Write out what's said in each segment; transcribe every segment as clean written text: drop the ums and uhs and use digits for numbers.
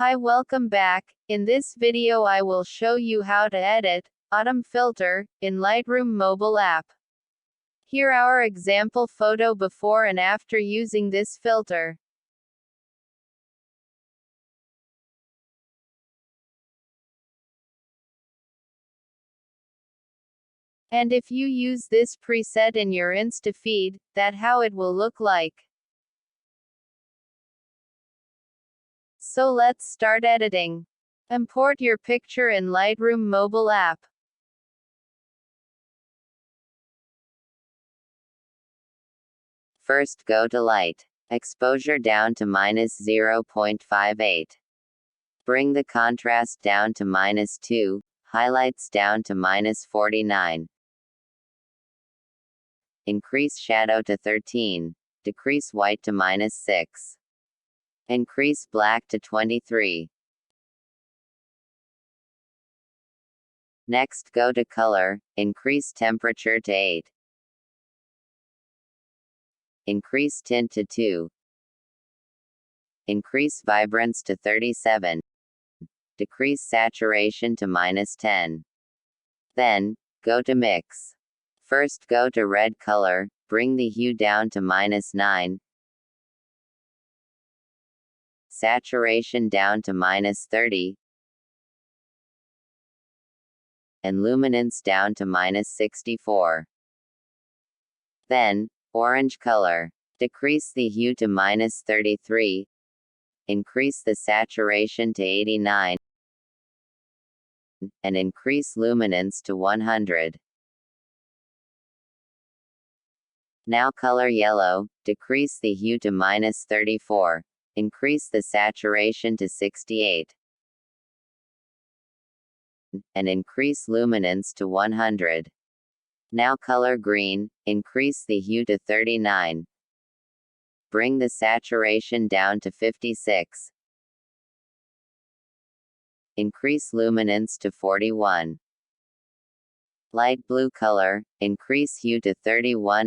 Hi, welcome back. In this video I will show you how to edit autumn filter in Lightroom mobile app. Here our example photo before and after using this filter. And if you use this preset in your Insta feed, that's how it will look like. So let's start editing. Import your picture in Lightroom mobile app. First go to light. Exposure down to -0.58. Bring the contrast down to -2, highlights down to -49. Increase shadow to 13. Decrease white to -6. Increase black to 23. Next go to color, increase temperature to 8. Increase tint to 2. Increase vibrance to 37. Decrease saturation to -10. Then, go to mix. First go to red color, bring the hue down to -9. Saturation down to -30. And luminance down to -64. Then, orange color. Decrease the hue to -33. Increase the saturation to 89. And increase luminance to 100. Now color yellow, decrease the hue to -34. Increase the saturation to 68. And increase luminance to 100. Now color green, increase the hue to 39. Bring the saturation down to 56. Increase luminance to 41. Light blue color, increase hue to 31.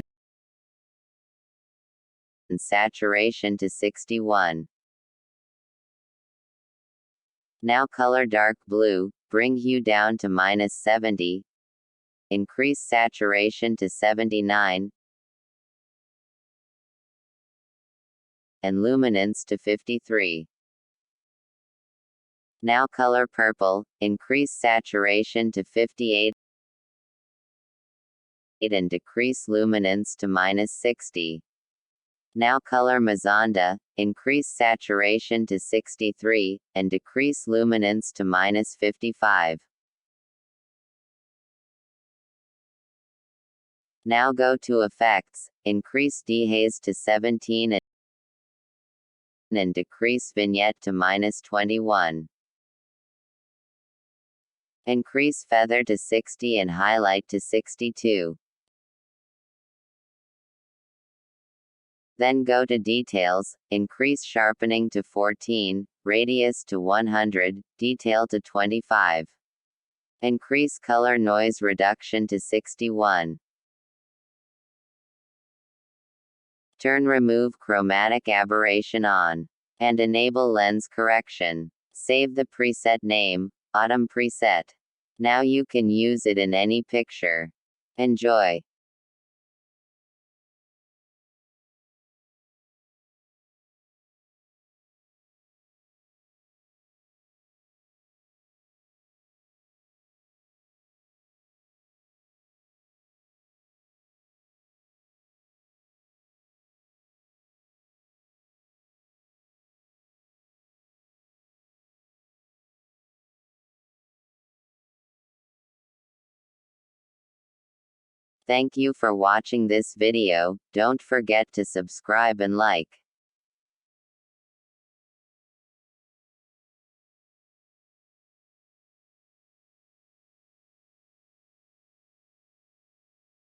And saturation to 61. Now color dark blue, bring hue down to -70. Increase saturation to 79. And luminance to 53. Now color purple, increase saturation to 58. And decrease luminance to -60. Now color magenta, increase saturation to 63, and decrease luminance to -55. Now go to effects, increase dehaze to 17 and decrease vignette to -21. Increase feather to 60 and highlight to 62. Then go to details, increase sharpening to 14, radius to 100, detail to 25. Increase color noise reduction to 61. Turn remove chromatic aberration on. And enable lens correction. Save the preset name, autumn preset. Now you can use it in any picture. Enjoy. Thank you for watching this video. Don't forget to subscribe and like.